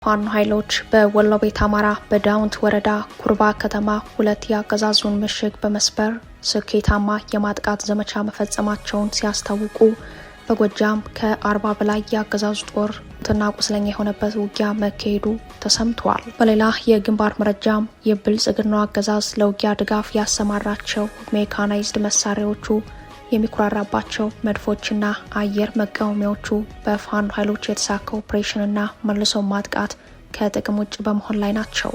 ፋኖ ኃይሎች በወሎ ቤት አማራ በዳውንት ወረዳ ኩርባ ከተማ ሁለት የአገዛዙን ምሽግ በመስበር ስኬታማ የማጥቃት ዘመቻ መፈጸማቸውን ሲያስታውቁ በጎጃም ከ40 በላይ የአገዛዙ ጦር ሙትና ቁስለኛ የሆነበት ውጊያ መካሄዱ ተሰምቷል። በሌላ የግንባር መረጃም የብልጽግናው አገዛዝ ለውጊያ ድጋፍ ያሰማራቸው ሜካናይዝድ መሳሪያዎቹ የሚኩራራባቸው መድፎችና አየር መቃወሚያዎቹ በፋኖ ኃይሎች የተሳካ ኦፕሬሽንና መልሶ ማጥቃት ከጥቅም ውጭ በመሆን ላይ ናቸው።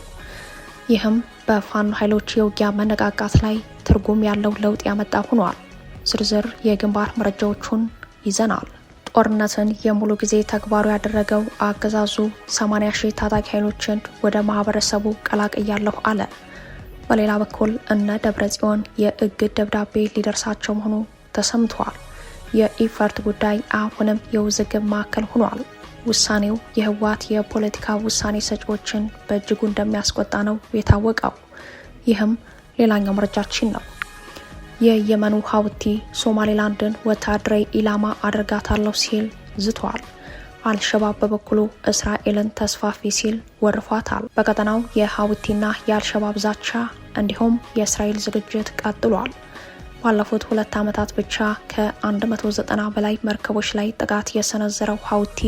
ይህም በፋኖ ኃይሎች የውጊያ መነቃቃት ላይ ትርጉም ያለው ለውጥ ያመጣ ሆኗል። ዝርዝር የግንባር መረጃዎቹን ይዘናል። ጦርነትን የሙሉ ጊዜ ተግባሩ ያደረገው አገዛዙ 80 ሺህ ታጣቂ ኃይሎችን ወደ ማህበረሰቡ ቀላቅያለሁ አለ። በሌላ በኩል እነ ደብረጽዮን የእግድ ደብዳቤ ሊደርሳቸው መሆኑ ተሰምቷል። የኢፈርት ጉዳይ አሁንም የውዝግብ ማዕከል ሆኗል። ውሳኔው የህወሓት የፖለቲካ ውሳኔ ሰጪዎችን በእጅጉ እንደሚያስቆጣ ነው የታወቀው። ይህም ሌላኛው መረጃችን ነው። የየመኑ ሀውቲ ሶማሌላንድን ወታደራዊ ኢላማ አድርጋታለሁ ሲል ዝቷል። አልሸባብ በበኩሉ እስራኤልን ተስፋፊ ሲል ወርፏታል። በቀጠናው የሀውቲና የአልሸባብ ዛቻ እንዲሁም የእስራኤል ዝግጅት ቀጥሏል። ባለፉት 2 ዓመታት ብቻ ከ190 በላይ መርከቦች ላይ ጥቃት የሰነዘረው ሀውቲ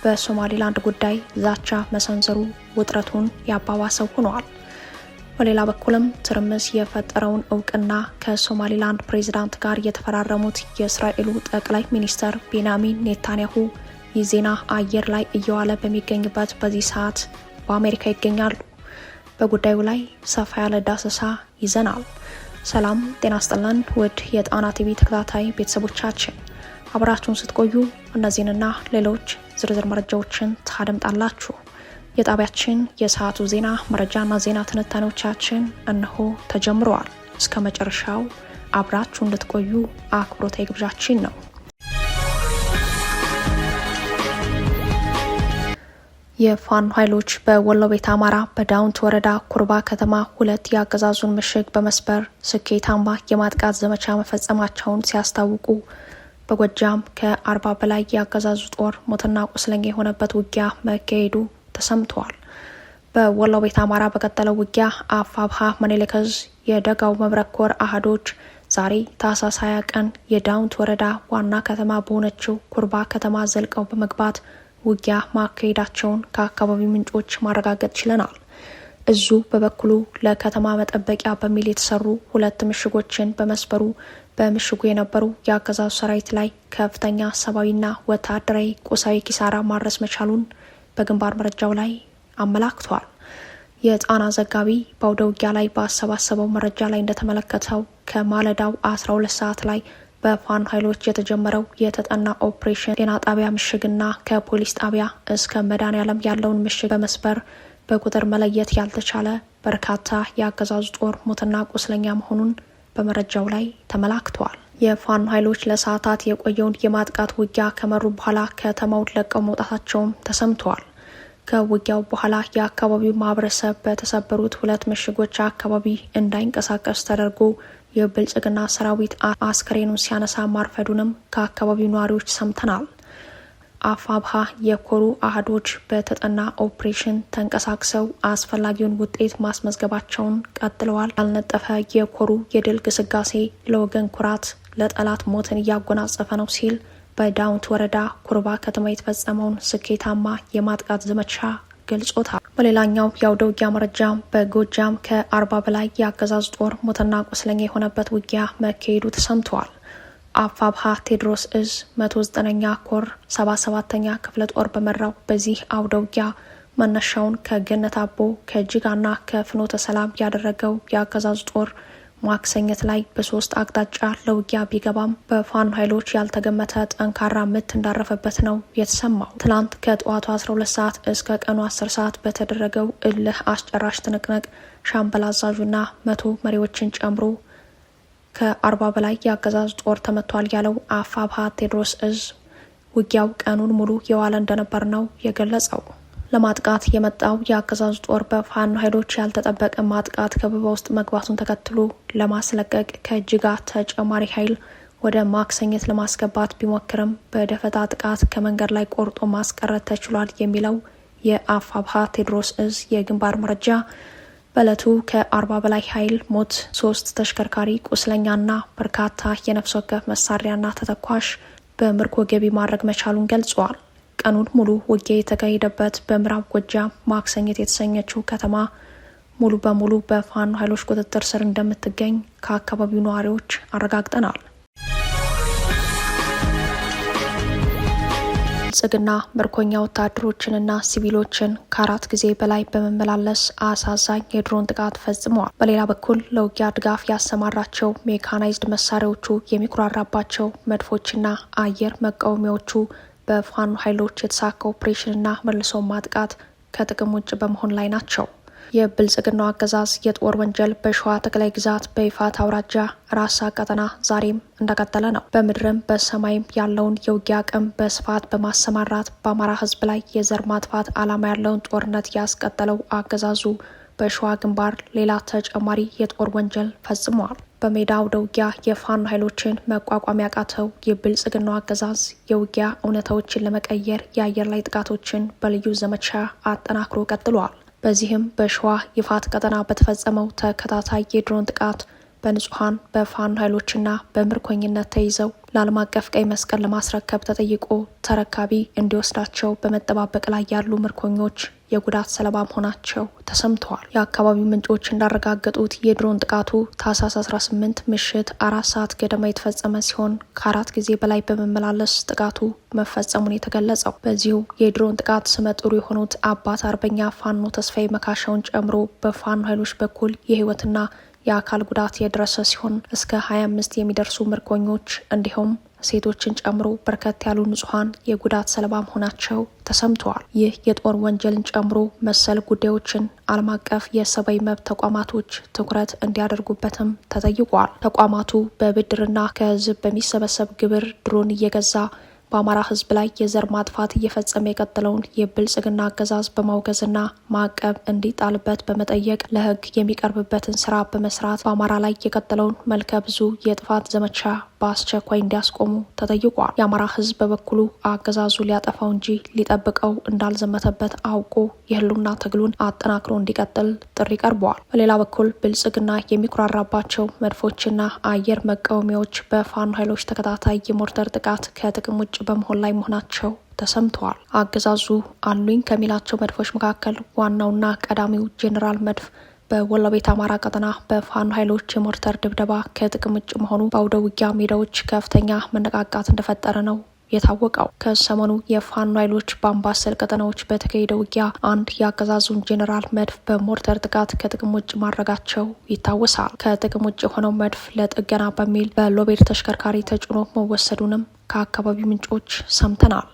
በሶማሌላንድ ጉዳይ ዛቻ መሰንዘሩ ውጥረቱን ያባባሰው ሆኗል። በሌላ በኩልም ትርምስ የፈጠረውን እውቅና ከሶማሌላንድ ፕሬዚዳንት ጋር የተፈራረሙት የእስራኤሉ ጠቅላይ ሚኒስተር ቤንያሚን ኔታንያሁ ይህ ዜና አየር ላይ እየዋለ በሚገኝበት በዚህ ሰዓት በአሜሪካ ይገኛሉ። በጉዳዩ ላይ ሰፋ ያለ ዳሰሳ ይዘናል። ሰላም ጤና ይስጥልን ውድ የጣና ቲቪ ተከታታይ ቤተሰቦቻችን፣ አብራችሁን ስትቆዩ እነዚህንና ሌሎች ዝርዝር መረጃዎችን ታደምጣላችሁ። የጣቢያችን የሰዓቱ ዜና መረጃና ዜና ትንታኔዎቻችን እነሆ ተጀምረዋል። እስከ መጨረሻው አብራችሁ እንድትቆዩ አክብሮታዊ ግብዣችን ነው። የፋኖ ኃይሎች በወሎ ቤት አማራ በዳውንት ወረዳ ኩርባ ከተማ ሁለት የአገዛዙን ምሽግ በመስበር ስኬታማ የማጥቃት ዘመቻ መፈጸማቸውን ሲያስታውቁ በጎጃም ከ40 በላይ የአገዛዙ ጦር ሞትና ቁስለኛ የሆነበት ውጊያ መካሄዱ ተሰምቷል። በወሎ ቤት አማራ በቀጠለው ውጊያ አፋብሃ መኔልከዝ የደጋው መብረቅ ኮር አህዶች ዛሬ ታህሳስ 20 ቀን የዳውንት ወረዳ ዋና ከተማ በሆነችው ኩርባ ከተማ ዘልቀው በመግባት ውጊያ ማካሄዳቸውን ከአካባቢው ምንጮች ማረጋገጥ ችለናል። እዙ በበኩሉ ለከተማ መጠበቂያ በሚል የተሰሩ 2 ምሽጎችን በመስበሩ በምሽጉ የነበሩ የአገዛዙ ሰራዊት ላይ ከፍተኛ ሰብአዊና ወታደራዊ ቁሳዊ ኪሳራ ማድረስ መቻሉን በግንባር መረጃው ላይ አመላክቷል። የጣና ዘጋቢ በአውደ ውጊያ ላይ ባሰባሰበው መረጃ ላይ እንደተመለከተው ከማለዳው 12 ሰዓት ላይ በፋኖ ኃይሎች የተጀመረው የተጠና ኦፕሬሽን ጤና ጣቢያ ምሽግና ከፖሊስ ጣቢያ እስከ መድኃኔዓለም ያለውን ምሽግ በመስበር በቁጥር መለየት ያልተቻለ በርካታ የአገዛዙ ጦር ሞትና ቁስለኛ መሆኑን በመረጃው ላይ ተመላክተዋል። የፋኖ ኃይሎች ለሰዓታት የቆየውን የማጥቃት ውጊያ ከመሩ በኋላ ከተማውን ለቀው መውጣታቸውም ተሰምተዋል። ከውጊያው በኋላ የአካባቢው ማህበረሰብ በተሰበሩት 2 ምሽጎች አካባቢ እንዳይንቀሳቀስ ተደርጎ የብልጽግና ሰራዊት አስከሬኑን ሲያነሳ ማርፈዱንም ከአካባቢው ነዋሪዎች ሰምተናል። አፋብሃ የኮሩ አህዶች በተጠና ኦፕሬሽን ተንቀሳቅሰው አስፈላጊውን ውጤት ማስመዝገባቸውን ቀጥለዋል። ያልነጠፈ የኮሩ የድል ግስጋሴ ለወገን ኩራት፣ ለጠላት ሞትን እያጎናጸፈ ነው ሲል በዳውንት ወረዳ ኩርባ ከተማ የተፈጸመውን ስኬታማ የማጥቃት ዘመቻ ገልጾታል። በሌላኛው የአውደ ውጊያ መረጃ በጎጃም ከ40 በላይ የአገዛዝ ጦር ሞትና ቁስለኛ የሆነበት ውጊያ መካሄዱ ተሰምተዋል። አፋብሃ ቴዎድሮስ እዝ 109ኛ ኮር 77ኛ ክፍለ ጦር በመራው በዚህ አውደ ውጊያ መነሻውን ከገነት አቦ ከጅጋና ከፍኖተ ሰላም ያደረገው የአገዛዝ ጦር ማክሰኘት ላይ በ3 አቅጣጫ ለውጊያ ቢገባም በፋኖ ኃይሎች ያልተገመተ ጠንካራ ምት እንዳረፈበት ነው የተሰማው። ትላንት ከጠዋቱ 12 ሰዓት እስከ ቀኑ 10 ሰዓት በተደረገው እልህ አስጨራሽ ትንቅንቅ ሻምበል አዛዡና 100 መሪዎችን ጨምሮ ከ40 በላይ የአገዛዝ ጦር ተመቷል ያለው አፋብሃ ቴዎድሮስ እዝ ውጊያው ቀኑን ሙሉ የዋለ እንደነበር ነው የገለጸው። ለማጥቃት የመጣው የአገዛዙ ጦር በፋኖ ኃይሎች ያልተጠበቀ ማጥቃት ከበባ ውስጥ መግባቱን ተከትሎ ለማስለቀቅ ከጅጋ ተጨማሪ ኃይል ወደ ማክሰኘት ለማስገባት ቢሞክርም በደፈጣ ጥቃት ከመንገድ ላይ ቆርጦ ማስቀረት ተችሏል የሚለው የአፋብኃ ቴዎድሮስ እዝ የግንባር መረጃ በዕለቱ ከ40 በላይ ኃይል ሞት፣ 3 ተሽከርካሪ ቁስለኛና በርካታ የነፍስ ወከፍ መሳሪያና ተተኳሽ በምርኮ ገቢ ማድረግ መቻሉን ገልጿል። ቀኑን ሙሉ ውጊያ የተካሄደበት በምዕራብ ጎጃም ማክሰኝት የተሰኘችው ከተማ ሙሉ በሙሉ በፋኖ ኃይሎች ቁጥጥር ስር እንደምትገኝ ከአካባቢው ነዋሪዎች አረጋግጠናል። ብልጽግና ምርኮኛ ወታደሮችንና ሲቪሎችን ከ4 ጊዜ በላይ በመመላለስ አሳዛኝ የድሮን ጥቃት ፈጽመዋል። በሌላ በኩል ለውጊያ ድጋፍ ያሰማራቸው ሜካናይዝድ መሳሪያዎቹ የሚኩራራባቸው መድፎችና አየር መቃወሚያዎቹ በፋኖ ኃይሎች የተሳካ ኦፕሬሽንና መልሶ ማጥቃት ከጥቅም ውጭ በመሆን ላይ ናቸው። የብልጽግናው አገዛዝ የጦር ወንጀል በሸዋ ጠቅላይ ግዛት በይፋት አውራጃ ራሳ ቀጠና ዛሬም እንደቀጠለ ነው። በምድርም በሰማይም ያለውን የውጊያ አቅም በስፋት በማሰማራት በአማራ ሕዝብ ላይ የዘር ማጥፋት ዓላማ ያለውን ጦርነት ያስቀጠለው አገዛዙ በሸዋ ግንባር ሌላ ተጨማሪ የጦር ወንጀል ፈጽመዋል። በሜዳ አውደ ውጊያ የፋኖ ኃይሎችን መቋቋም ያቃተው የብልጽግናው አገዛዝ የውጊያ እውነታዎችን ለመቀየር የአየር ላይ ጥቃቶችን በልዩ ዘመቻ አጠናክሮ ቀጥሏል። በዚህም በሸዋ ይፋት ቀጠና በተፈጸመው ተከታታይ የድሮን ጥቃት በንጹሐን በፋኖ ኃይሎችና በምርኮኝነት ተይዘው ለዓለም አቀፍ ቀይ መስቀል ለማስረከብ ተጠይቆ ተረካቢ እንዲወስዳቸው በመጠባበቅ ላይ ያሉ ምርኮኞች የጉዳት ሰለባ መሆናቸው ተሰምተዋል። የአካባቢው ምንጮች እንዳረጋገጡት የድሮን ጥቃቱ ታህሳስ 18 ምሽት 4 ሰዓት ገደማ የተፈጸመ ሲሆን ከ4 ጊዜ በላይ በመመላለስ ጥቃቱ መፈጸሙን የተገለጸው። በዚሁ የድሮን ጥቃት ስመጥሩ የሆኑት አባት አርበኛ ፋኖ ተስፋዬ መካሻውን ጨምሮ በፋኖ ኃይሎች በኩል የህይወትና የአካል ጉዳት የደረሰ ሲሆን እስከ 25 የሚደርሱ ምርኮኞች እንዲሁም ሴቶችን ጨምሮ በርከት ያሉ ንጹሐን የጉዳት ሰለባ መሆናቸው ተሰምተዋል። ይህ የጦር ወንጀልን ጨምሮ መሰል ጉዳዮችን ዓለም አቀፍ የሰብአዊ መብት ተቋማቶች ትኩረት እንዲያደርጉበትም ተጠይቋል። ተቋማቱ በብድርና ከህዝብ በሚሰበሰብ ግብር ድሮን እየገዛ በአማራ ህዝብ ላይ የዘር ማጥፋት እየፈጸመ የቀጠለውን የብልጽግና አገዛዝ በማውገዝና ማዕቀብ እንዲጣልበት በመጠየቅ ለህግ የሚቀርብበትን ስራ በመስራት በአማራ ላይ የቀጠለውን መልከ ብዙ የጥፋት ዘመቻ በአስቸኳይ እንዲያስቆሙ ተጠይቋል። የአማራ ህዝብ በበኩሉ አገዛዙ ሊያጠፋው እንጂ ሊጠብቀው እንዳልዘመተበት አውቆ የህልውና ትግሉን አጠናክሮ እንዲቀጥል ጥሪ ቀርበዋል። በሌላ በኩል ብልጽግና የሚኩራራባቸው መድፎችና አየር መቃወሚያዎች በፋኖ ኃይሎች ተከታታይ የሞርተር ጥቃት ከጥቅም ውጭ በመሆን ላይ መሆናቸው ተሰምተዋል። አገዛዙ አሉኝ ከሚላቸው መድፎች መካከል ዋናውና ቀዳሚው ጄኔራል መድፍ በወሎ ቤት አማራ ቀጠና በፋኖ ኃይሎች የሞርተር ድብደባ ከጥቅም ውጭ መሆኑ በአውደ ውጊያ ሜዳዎች ከፍተኛ መነቃቃት እንደፈጠረ ነው የታወቀው። ከሰሞኑ የፋኖ ኃይሎች በአምባሰል ቀጠናዎች በተካሄደ ውጊያ አንድ የአገዛዙን ጄኔራል መድፍ በሞርተር ጥቃት ከጥቅም ውጭ ማድረጋቸው ይታወሳል። ከጥቅም ውጭ የሆነው መድፍ ለጥገና በሚል በሎቤድ ተሽከርካሪ ተጭኖ መወሰዱንም ከአካባቢው ምንጮች ሰምተናል።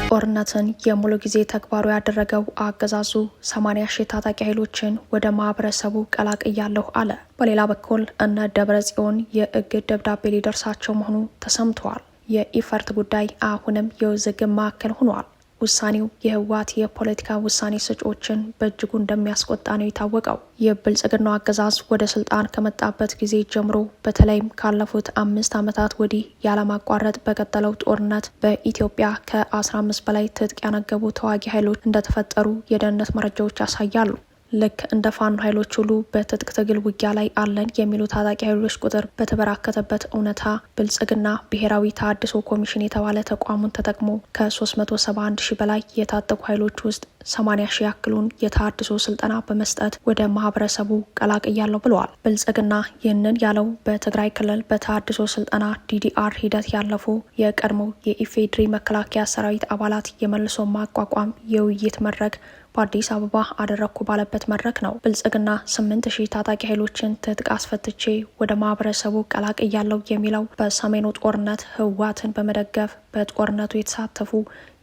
ጦርነትን የሙሉ ጊዜ ተግባሩ ያደረገው አገዛዙ 80 ሺህ ታጣቂ ኃይሎችን ወደ ማህበረሰቡ ቀላቅያለሁ አለ። በሌላ በኩል እነ ደብረ ጽዮን የእግድ ደብዳቤ ሊደርሳቸው መሆኑ ተሰምተዋል። የኢፈርት ጉዳይ አሁንም የውዝግብ ማዕከል ሆኗል። ውሳኔው የህወሓት የፖለቲካ ውሳኔ ሰጪዎችን በእጅጉ እንደሚያስቆጣ ነው የታወቀው። የብልጽግናው አገዛዝ ወደ ስልጣን ከመጣበት ጊዜ ጀምሮ በተለይም ካለፉት 5 ዓመታት ወዲህ ያለማቋረጥ በቀጠለው ጦርነት በኢትዮጵያ ከ15 በላይ ትጥቅ ያነገቡ ተዋጊ ኃይሎች እንደተፈጠሩ የደህንነት መረጃዎች ያሳያሉ። ልክ እንደ ፋኖ ኃይሎች ሁሉ በትጥቅ ትግል ውጊያ ላይ አለን የሚሉ ታጣቂ ኃይሎች ቁጥር በተበራከተበት እውነታ ብልጽግና ብሔራዊ ተሃድሶ ኮሚሽን የተባለ ተቋሙን ተጠቅሞ ከ371 ሺህ በላይ የታጠቁ ኃይሎች ውስጥ 80 ሺህ ያክሉን የተሃድሶ ስልጠና በመስጠት ወደ ማህበረሰቡ ቀላቅያለሁ ብለዋል። ብልጽግና ይህንን ያለው በትግራይ ክልል በተሃድሶ ስልጠና ዲዲአር ሂደት ያለፉ የቀድሞ የኢፌድሪ መከላከያ ሰራዊት አባላት የመልሶ ማቋቋም የውይይት መድረክ በአዲስ አበባ አደረግኩ ባለበት መድረክ ነው። ብልጽግና 8000 ታጣቂ ኃይሎችን ትጥቅ አስፈትቼ ወደ ማህበረሰቡ ቀላቅያለሁ የሚለው በሰሜኑ ጦርነት ህወሓትን በመደገፍ በጦርነቱ የተሳተፉ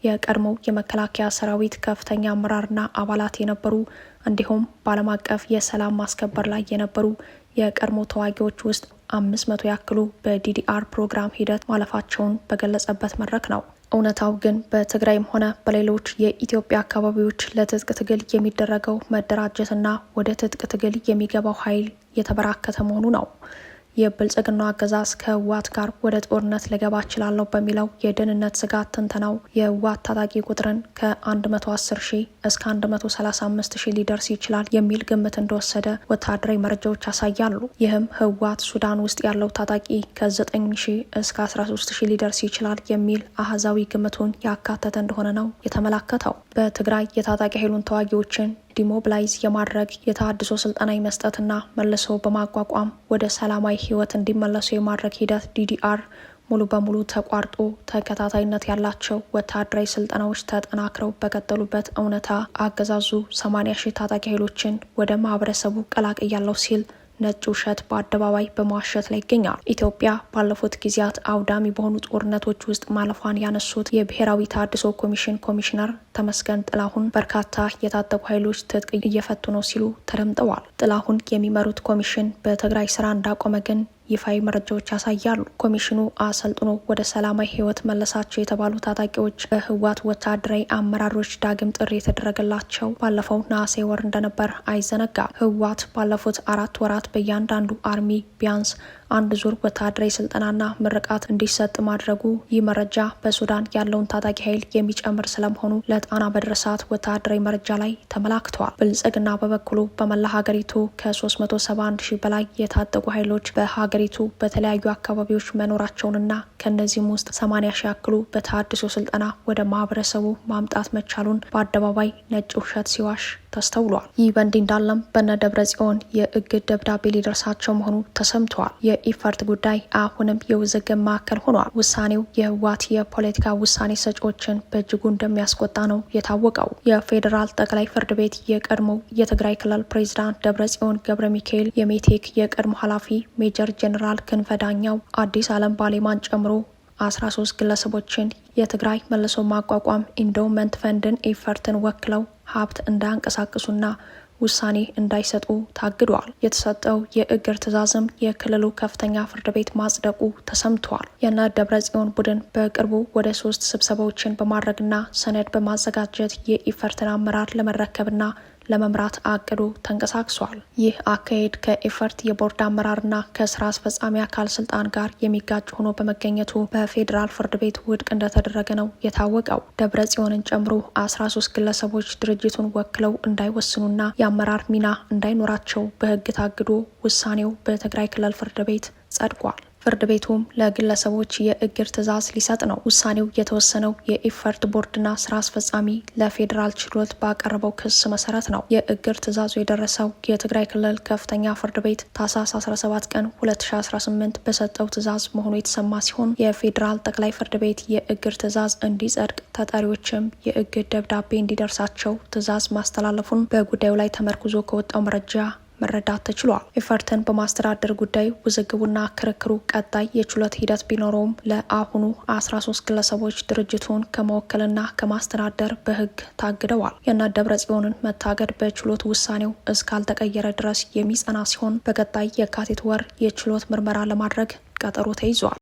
የቀድሞው የመከላከያ ሰራዊት ከፍተኛ አመራርና አባላት የነበሩ እንዲሁም በዓለም አቀፍ የሰላም ማስከበር ላይ የነበሩ የቀድሞ ተዋጊዎች ውስጥ 500 ያክሉ በዲዲአር ፕሮግራም ሂደት ማለፋቸውን በገለጸበት መድረክ ነው። እውነታው ግን በትግራይም ሆነ በሌሎች የኢትዮጵያ አካባቢዎች ለትጥቅ ትግል የሚደረገው መደራጀትና ወደ ትጥቅ ትግል የሚገባው ኃይል የተበራከተ መሆኑ ነው። የብልጽግናው አገዛዝ ከህወሓት ጋር ወደ ጦርነት ሊገባ ይችላል በሚለው የደህንነት ስጋት ትንተናው የህወሓት ታጣቂ ቁጥርን ከ110 ሺህ እስከ 135 ሺህ ሊደርስ ይችላል የሚል ግምት እንደወሰደ ወታደራዊ መረጃዎች ያሳያሉ። ይህም ህወሓት ሱዳን ውስጥ ያለው ታጣቂ ከ9 ሺህ እስከ 13 ሺህ ሊደርስ ይችላል የሚል አሃዛዊ ግምቱን ያካተተ እንደሆነ ነው የተመላከተው። በትግራይ የታጣቂ ኃይሉን ተዋጊዎችን ዲሞብላይዝ የማድረግ የተሃድሶ ስልጠና መስጠትና መልሶ በማቋቋም ወደ ሰላማዊ ህይወት እንዲመለሱ የማድረግ ሂደት ዲዲአር ሙሉ በሙሉ ተቋርጦ ተከታታይነት ያላቸው ወታደራዊ ስልጠናዎች ተጠናክረው በቀጠሉበት እውነታ አገዛዙ 80 ሺህ ታጣቂ ኃይሎችን ወደ ማህበረሰቡ ቀላቅያለሁ ሲል ነጭ ውሸት በአደባባይ በመዋሸት ላይ ይገኛል። ኢትዮጵያ ባለፉት ጊዜያት አውዳሚ በሆኑ ጦርነቶች ውስጥ ማለፏን ያነሱት የብሔራዊ ተሃድሶ ኮሚሽን ኮሚሽነር ተመስገን ጥላሁን በርካታ የታጠቁ ኃይሎች ትጥቅ እየፈቱ ነው ሲሉ ተደምጠዋል። ጥላሁን የሚመሩት ኮሚሽን በትግራይ ስራ እንዳቆመ ግን ይፋዊ መረጃዎች ያሳያሉ። ኮሚሽኑ አሰልጥኖ ወደ ሰላማዊ ህይወት መለሳቸው የተባሉ ታጣቂዎች በህወሓት ወታደራዊ አመራሮች ዳግም ጥሪ የተደረገላቸው ባለፈው ነሐሴ ወር እንደነበር አይዘነጋም። ህወሓት ባለፉት 4 ወራት በእያንዳንዱ አርሚ ቢያንስ አንድ ዙር ወታደራዊ ስልጠናና ምርቃት እንዲሰጥ ማድረጉ ይህ መረጃ በሱዳን ያለውን ታጣቂ ኃይል የሚጨምር ስለመሆኑ ለጣና በደረሳት ወታደራዊ መረጃ ላይ ተመላክተዋል። ብልጽግና በበኩሉ በመላ ሀገሪቱ ከ371 ሺህ በላይ የታጠቁ ኃይሎች በሀገሪቱ በተለያዩ አካባቢዎች መኖራቸውንና ከነዚህም ውስጥ 80 ሺህ ያክሉ በተሃድሶ ስልጠና ወደ ማህበረሰቡ ማምጣት መቻሉን በአደባባይ ነጭ ውሸት ሲዋሽ ተስተውሏል። ይህ በእንዲህ እንዳለም በነ ደብረ ጽዮን የእግድ ደብዳቤ ሊደርሳቸው መሆኑ ተሰምተዋል። የኢፈርት ጉዳይ አሁንም የውዝግብ ማዕከል ሆኗል። ውሳኔው የህወሓት የፖለቲካ ውሳኔ ሰጪዎችን በእጅጉ እንደሚያስቆጣ ነው የታወቀው። የፌዴራል ጠቅላይ ፍርድ ቤት የቀድሞው የትግራይ ክልል ፕሬዝዳንት ደብረ ጽዮን ገብረ ሚካኤል፣ የሜቴክ የቀድሞ ኃላፊ ሜጀር ጄኔራል ክንፈ ዳኛው፣ አዲስ አለም ባሌማን ጨምሮ 13 ግለሰቦችን የትግራይ መልሶ ማቋቋም ኢንዶመንት ፈንድን ኢፈርትን ወክለው ሀብት እንዳያንቀሳቅሱና ውሳኔ እንዳይሰጡ ታግደዋል። የተሰጠው የእግር ትዕዛዝም የክልሉ ከፍተኛ ፍርድ ቤት ማጽደቁ ተሰምቷል። የነ ደብረ ጽዮን ቡድን በቅርቡ ወደ 3 ስብሰባዎችን በማድረግና ሰነድ በማዘጋጀት የኢፈርትን አመራር ለመረከብና ለመምራት አቅዶ ተንቀሳቅሷል። ይህ አካሄድ ከኢፈርት የቦርድ አመራርና ከስራ አስፈጻሚ አካል ስልጣን ጋር የሚጋጭ ሆኖ በመገኘቱ በፌዴራል ፍርድ ቤት ውድቅ እንደተደረገ ነው የታወቀው። ደብረ ጽዮንን ጨምሮ 13 ግለሰቦች ድርጅቱን ወክለው እንዳይወስኑና የአመራር ሚና እንዳይኖራቸው በሕግ ታግዶ ውሳኔው በትግራይ ክልል ፍርድ ቤት ጸድቋል። ፍርድ ቤቱም ለግለሰቦች የእግር ትዕዛዝ ሊሰጥ ነው። ውሳኔው የተወሰነው የኢፈርት ቦርድና ስራ አስፈጻሚ ለፌዴራል ችሎት ባቀረበው ክስ መሰረት ነው። የእግር ትዕዛዙ የደረሰው የትግራይ ክልል ከፍተኛ ፍርድ ቤት ታህሳስ 17 ቀን 2018 በሰጠው ትዕዛዝ መሆኑ የተሰማ ሲሆን የፌዴራል ጠቅላይ ፍርድ ቤት የእግር ትዕዛዝ እንዲጸድቅ ተጠሪዎችም የእግር ደብዳቤ እንዲደርሳቸው ትዕዛዝ ማስተላለፉን በጉዳዩ ላይ ተመርኩዞ ከወጣው መረጃ መረዳት ተችሏል። ኢፈርትን በማስተዳደር ጉዳይ ውዝግቡና ክርክሩ ቀጣይ የችሎት ሂደት ቢኖረውም ለአሁኑ 13 ግለሰቦች ድርጅቱን ከመወከልና ከማስተዳደር በሕግ ታግደዋል። የነ ደብረ ጽዮንን መታገድ በችሎት ውሳኔው እስካልተቀየረ ድረስ የሚጸና ሲሆን በቀጣይ የካቲት ወር የችሎት ምርመራ ለማድረግ ቀጠሮ ተይዟል።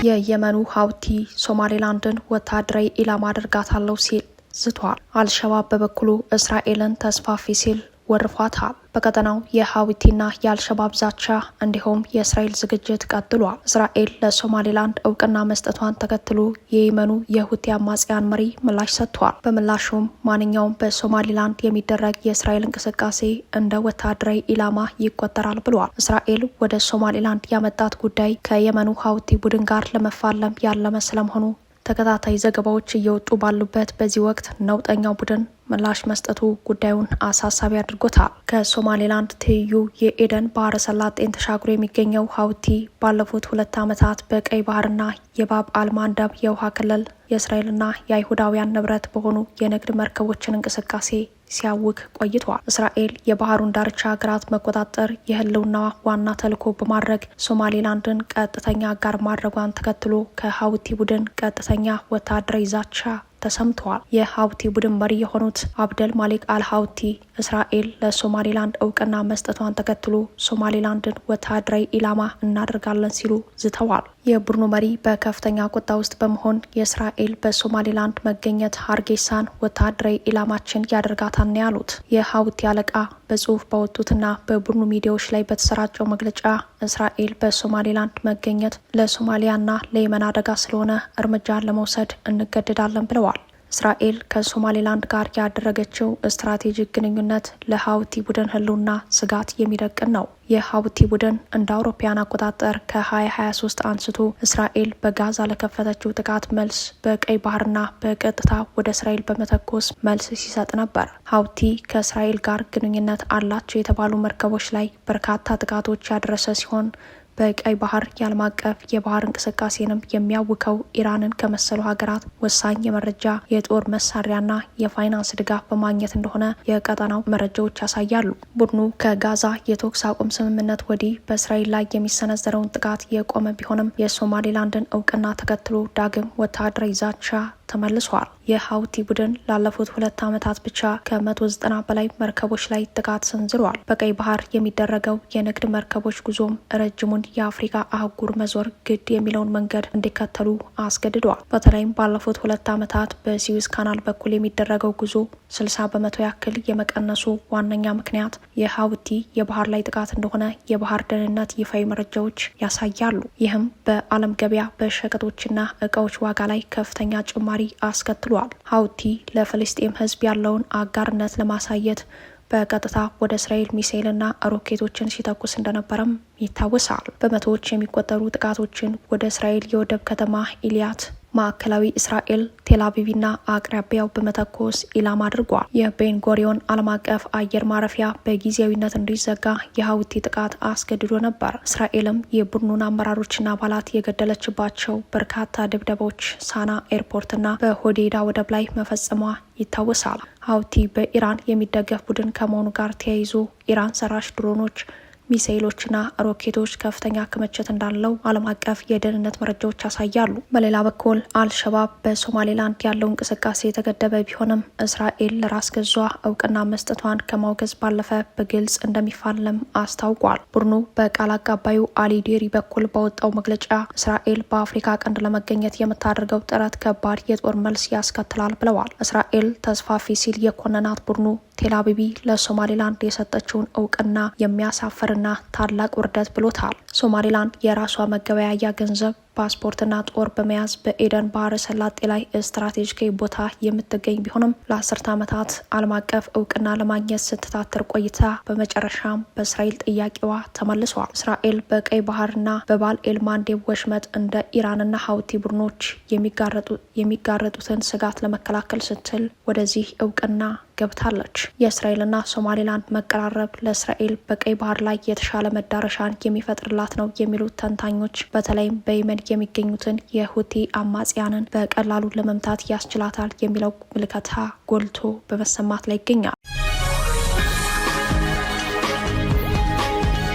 የየመኑ ሀውቲ ሶማሌላንድን ወታደራዊ ኢላማ አድርጋታለሁ ሲል ዝቷል። አልሸባብ በበኩሉ እስራኤልን ተስፋፊ ሲል ወርፏታል። በቀጠናው የሀውቲና የአልሸባብ ዛቻ እንዲሁም የእስራኤል ዝግጅት ቀጥሏል። እስራኤል ለሶማሌላንድ እውቅና መስጠቷን ተከትሎ የየመኑ የሁቲ አማጽያን መሪ ምላሽ ሰጥቷል። በምላሹም ማንኛውም በሶማሌላንድ የሚደረግ የእስራኤል እንቅስቃሴ እንደ ወታደራዊ ኢላማ ይቆጠራል ብሏል። እስራኤል ወደ ሶማሌላንድ ያመጣት ጉዳይ ከየመኑ ሀውቲ ቡድን ጋር ለመፋለም ያለመ ስለመሆኑ ተከታታይ ዘገባዎች እየወጡ ባሉበት በዚህ ወቅት ነውጠኛው ቡድን ምላሽ መስጠቱ ጉዳዩን አሳሳቢ አድርጎታል። ከሶማሌላንድ ትይዩ የኤደን ባህረ ሰላጤን ተሻግሮ የሚገኘው ሀውቲ ባለፉት 2 ዓመታት በቀይ ባህርና የባብ አልማንዳብ የውሃ ክልል የእስራኤልና የአይሁዳውያን ንብረት በሆኑ የንግድ መርከቦችን እንቅስቃሴ ሲያውክ ቆይቷል። እስራኤል የባህሩን ዳርቻ ሀገራት መቆጣጠር የህልውናዋ ዋና ተልዕኮ በማድረግ ሶማሌላንድን ቀጥተኛ አጋር ማድረጓን ተከትሎ ከሀውቲ ቡድን ቀጥተኛ ወታደራዊ ዛቻ ተሰምተዋል። የሀውቲ ቡድን መሪ የሆኑት አብደል ማሊክ አልሀውቲ እስራኤል ለሶማሌላንድ እውቅና መስጠቷን ተከትሎ ሶማሌላንድን ወታደራዊ ኢላማ እናደርጋለን ሲሉ ዝተዋል። የቡድኑ መሪ በከፍተኛ ቁጣ ውስጥ በመሆን የእስራኤል በሶማሌላንድ መገኘት ሀርጌሳን ወታደራዊ ኢላማችን ያደርጋታል ነው ያሉት። የሀውቲ አለቃ በጽሁፍ ባወጡትና በቡድኑ ሚዲያዎች ላይ በተሰራጨው መግለጫ እስራኤል በሶማሌላንድ መገኘት ለሶማሊያና ለየመን አደጋ ስለሆነ እርምጃ ለመውሰድ እንገደዳለን ብለዋል። እስራኤል ከሶማሌላንድ ጋር ያደረገችው ስትራቴጂክ ግንኙነት ለሀውቲ ቡድን ህልውና ስጋት የሚደቅን ነው። የሀውቲ ቡድን እንደ አውሮፓውያን አቆጣጠር ከ2023 አንስቶ እስራኤል በጋዛ ለከፈተችው ጥቃት መልስ በቀይ ባህርና በቀጥታ ወደ እስራኤል በመተኮስ መልስ ሲሰጥ ነበር። ሀውቲ ከእስራኤል ጋር ግንኙነት አላቸው የተባሉ መርከቦች ላይ በርካታ ጥቃቶች ያደረሰ ሲሆን በቀይ ባህር የዓለም አቀፍ የባህር እንቅስቃሴንም የሚያውከው ኢራንን ከመሰሉ ሀገራት ወሳኝ የመረጃ የጦር መሳሪያና የፋይናንስ ድጋፍ በማግኘት እንደሆነ የቀጠናው መረጃዎች ያሳያሉ። ቡድኑ ከጋዛ የተኩስ አቁም ስምምነት ወዲህ በእስራኤል ላይ የሚሰነዘረውን ጥቃት የቆመ ቢሆንም የሶማሌላንድን እውቅና ተከትሎ ዳግም ወታደራዊ ዛቻ ተመልሷል። የሀውቲ ቡድን ላለፉት 2 ዓመታት ብቻ ከ190 በላይ መርከቦች ላይ ጥቃት ሰንዝሯል። በቀይ ባህር የሚደረገው የንግድ መርከቦች ጉዞም ረጅሙን የአፍሪካ አህጉር መዞር ግድ የሚለውን መንገድ እንዲከተሉ አስገድዷል። በተለይም ባለፉት 2 ዓመታት በሲዊዝ ካናል በኩል የሚደረገው ጉዞ 60 በመቶ ያክል የመቀነሱ ዋነኛ ምክንያት የሀውቲ የባህር ላይ ጥቃት እንደሆነ የባህር ደህንነት ይፋዊ መረጃዎች ያሳያሉ። ይህም በዓለም ገበያ በሸቀጦችና እቃዎች ዋጋ ላይ ከፍተኛ ጭማሪ አስከትሏል። ሀውቲ ለፍልስጤም ሕዝብ ያለውን አጋርነት ለማሳየት በቀጥታ ወደ እስራኤል ሚሳኤልና ሮኬቶችን ሲተኩስ እንደነበረም ይታወሳል። በመቶዎች የሚቆጠሩ ጥቃቶችን ወደ እስራኤል የወደብ ከተማ ኢሊያት፣ ማዕከላዊ እስራኤል፣ ቴልአቪቭና አቅራቢያው በመተኮስ ኢላማ አድርጓል። የቤንጎሪዮን ዓለም አቀፍ አየር ማረፊያ በጊዜያዊነት እንዲዘጋ የሀውቲ ጥቃት አስገድዶ ነበር። እስራኤልም የቡድኑን አመራሮችና አባላት የገደለችባቸው በርካታ ድብደባዎች ሳና ኤርፖርትና በሆዴዳ ወደብ ላይ መፈጸሟ ይታወሳል። ሀውቲ በኢራን የሚደገፍ ቡድን ከመሆኑ ጋር ተያይዞ ኢራን ሰራሽ ድሮኖች፣ ሚሳኤሎችና ሮኬቶች ከፍተኛ ክምችት እንዳለው ዓለም አቀፍ የደህንነት መረጃዎች ያሳያሉ። በሌላ በኩል አልሸባብ በሶማሌላንድ ያለው እንቅስቃሴ የተገደበ ቢሆንም እስራኤል ለራስ ገዟ እውቅና መስጠቷን ከማውገዝ ባለፈ በግልጽ እንደሚፋለም አስታውቋል። ቡድኑ በቃል አቀባዩ አሊ ዴሪ በኩል ባወጣው መግለጫ እስራኤል በአፍሪካ ቀንድ ለመገኘት የምታደርገው ጥረት ከባድ የጦር መልስ ያስከትላል ብለዋል። እስራኤል ተስፋፊ ሲል የኮነናት ቡድኑ ቴልአቪቭ ለሶማሌላንድ የሰጠችውን እውቅና የሚያሳፍርና ታላቅ ውርደት ብሎታል። ሶማሌላንድ የራሷ መገበያያ ገንዘብ፣ ፓስፖርትና ጦር በመያዝ በኤደን ባህረ ሰላጤ ላይ ስትራቴጂካዊ ቦታ የምትገኝ ቢሆንም ለ10 ዓመታት ዓለም አቀፍ እውቅና ለማግኘት ስትታትር ቆይታ በመጨረሻም በእስራኤል ጥያቄዋ ተመልሷል። እስራኤል በቀይ ባህርና በባብ ኤል ማንዴብ ወሽመጥ እንደ ኢራንና ሀውቲ ቡድኖች የሚጋረጡትን ስጋት ለመከላከል ስትል ወደዚህ እውቅና ገብታለች። የእስራኤልና ሶማሌላንድ መቀራረብ ለእስራኤል በቀይ ባህር ላይ የተሻለ መዳረሻን የሚፈጥርላት ነው የሚሉት ተንታኞች በተለይም በየመን የሚገኙትን የሁቲ አማጽያንን በቀላሉ ለመምታት ያስችላታል የሚለው ምልከታ ጎልቶ በመሰማት ላይ ይገኛል።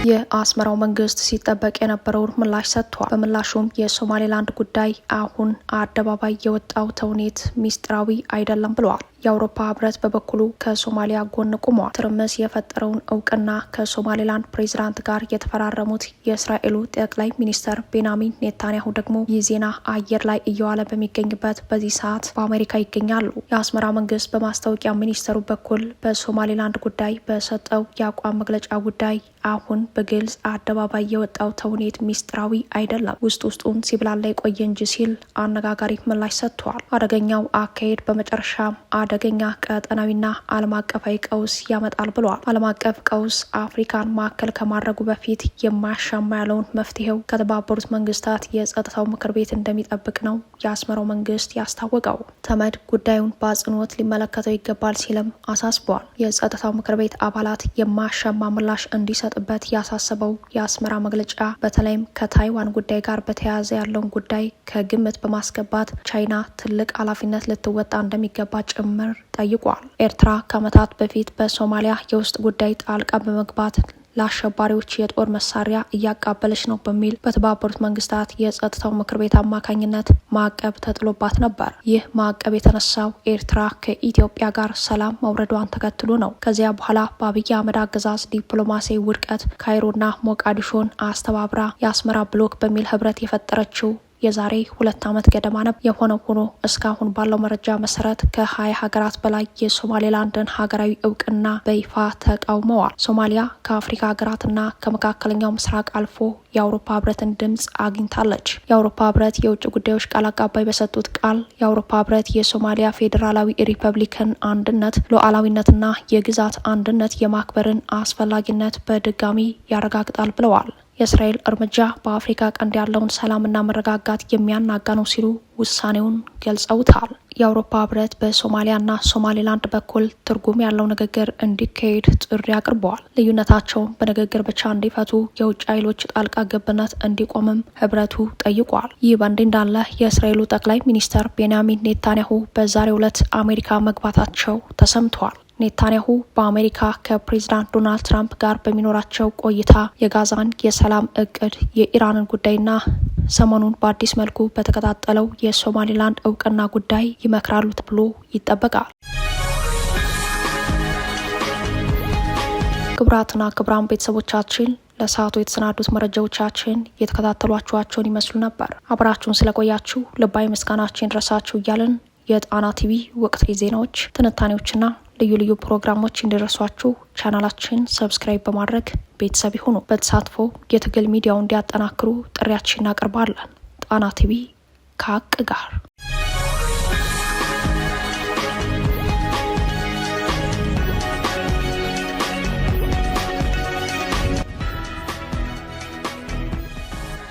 የአስመራው መንግስት ሲጠበቅ የነበረውን ምላሽ ሰጥቷል። በምላሹም የሶማሌላንድ ጉዳይ አሁን አደባባይ የወጣው ተውኔት ሚስጥራዊ አይደለም ብለዋል። የአውሮፓ ህብረት በበኩሉ ከሶማሊያ ጎን ቆሟል። ትርምስ የፈጠረውን እውቅና ከሶማሌላንድ ፕሬዚዳንት ጋር የተፈራረሙት የእስራኤሉ ጠቅላይ ሚኒስተር ቤንያሚን ኔታንያሁ ደግሞ ይህ ዜና አየር ላይ እየዋለ በሚገኝበት በዚህ ሰዓት በአሜሪካ ይገኛሉ። የአስመራ መንግስት በማስታወቂያ ሚኒስተሩ በኩል በሶማሌላንድ ጉዳይ በሰጠው የአቋም መግለጫ ጉዳይ አሁን በግልጽ አደባባይ የወጣው ተውኔት ሚስጥራዊ አይደለም፣ ውስጡን ሲብላላ የቆየ እንጂ ሲል አነጋጋሪ ምላሽ ሰጥቷል። አደገኛው አካሄድ በመጨረሻም አደገኛ ቀጠናዊና ዓለም አቀፋዊ ቀውስ ያመጣል ብለዋል። ዓለም አቀፍ ቀውስ አፍሪካን ማዕከል ከማድረጉ በፊት የማያሻማ ያለውን መፍትሄው ከተባበሩት መንግስታት የጸጥታው ምክር ቤት እንደሚጠብቅ ነው የአስመራው መንግስት ያስታወቀው። ተመድ ጉዳዩን በአጽንኦት ሊመለከተው ይገባል ሲልም አሳስበዋል። የጸጥታው ምክር ቤት አባላት የማያሻማ ምላሽ እንዲሰጥበት ያሳሰበው የአስመራ መግለጫ በተለይም ከታይዋን ጉዳይ ጋር በተያያዘ ያለውን ጉዳይ ከግምት በማስገባት ቻይና ትልቅ ኃላፊነት ልትወጣ እንደሚገባ ጭምር ጠይቋል። ኤርትራ ከዓመታት በፊት በሶማሊያ የውስጥ ጉዳይ ጣልቃ በመግባት ለአሸባሪዎች የጦር መሳሪያ እያቃበለች ነው በሚል በተባበሩት መንግስታት የጸጥታው ምክር ቤት አማካኝነት ማዕቀብ ተጥሎባት ነበር። ይህ ማዕቀብ የተነሳው ኤርትራ ከኢትዮጵያ ጋር ሰላም መውረዷን ተከትሎ ነው። ከዚያ በኋላ በአብይ አህመድ አገዛዝ ዲፕሎማሲያዊ ውድቀት ካይሮና ሞቃዲሾን አስተባብራ የአስመራ ብሎክ በሚል ህብረት የፈጠረችው የዛሬ 2 ዓመት ገደማ ነበር። የሆነው ሆኖ እስካሁን ባለው መረጃ መሰረት ከ20 ሀገራት በላይ የሶማሌላንድን ሀገራዊ እውቅና በይፋ ተቃውመዋል። ሶማሊያ ከአፍሪካ ሀገራትና ከመካከለኛው ምስራቅ አልፎ የአውሮፓ ህብረትን ድምጽ አግኝታለች። የአውሮፓ ህብረት የውጭ ጉዳዮች ቃል አቀባይ በሰጡት ቃል የአውሮፓ ህብረት የሶማሊያ ፌዴራላዊ ሪፐብሊክን አንድነት፣ ሉዓላዊነትና የግዛት አንድነት የማክበርን አስፈላጊነት በድጋሚ ያረጋግጣል ብለዋል። የእስራኤል እርምጃ በአፍሪካ ቀንድ ያለውን ሰላምና መረጋጋት የሚያናጋ ነው ሲሉ ውሳኔውን ገልጸውታል። የአውሮፓ ህብረት በሶማሊያና ሶማሌላንድ በኩል ትርጉም ያለው ንግግር እንዲካሄድ ጥሪ አቅርበዋል። ልዩነታቸውን በንግግር ብቻ እንዲፈቱ፣ የውጭ ኃይሎች ጣልቃ ገብነት እንዲቆምም ህብረቱ ጠይቋል። ይህ በእንዲህ እንዳለ የእስራኤሉ ጠቅላይ ሚኒስትር ቤንያሚን ኔታንያሁ በዛሬው ዕለት አሜሪካ መግባታቸው ተሰምተዋል። ኔታንያሁ በአሜሪካ ከፕሬዝዳንት ዶናልድ ትራምፕ ጋር በሚኖራቸው ቆይታ የጋዛን የሰላም እቅድ፣ የኢራንን ጉዳይና ሰሞኑን በአዲስ መልኩ በተቀጣጠለው የሶማሌላንድ እውቅና ጉዳይ ይመክራሉ ተብሎ ይጠበቃል። ክቡራትና ክቡራን ቤተሰቦቻችን ለሰዓቱ የተሰናዱት መረጃዎቻችን የተከታተሏችኋቸውን ይመስሉ ነበር። አብራችሁን ስለቆያችሁ ልባዊ ምስጋናችን ድረሳችሁ እያልን የጣና ቲቪ ወቅታዊ ዜናዎች፣ ትንታኔዎችና ልዩ ልዩ ፕሮግራሞች እንዲደርሷችሁ ቻናላችን ሰብስክራይብ በማድረግ ቤተሰብ ይሁኑ። በተሳትፎ የትግል ሚዲያውን እንዲያጠናክሩ ጥሪያችን እናቀርባለን። ጣና ቲቪ ከሀቅ ጋር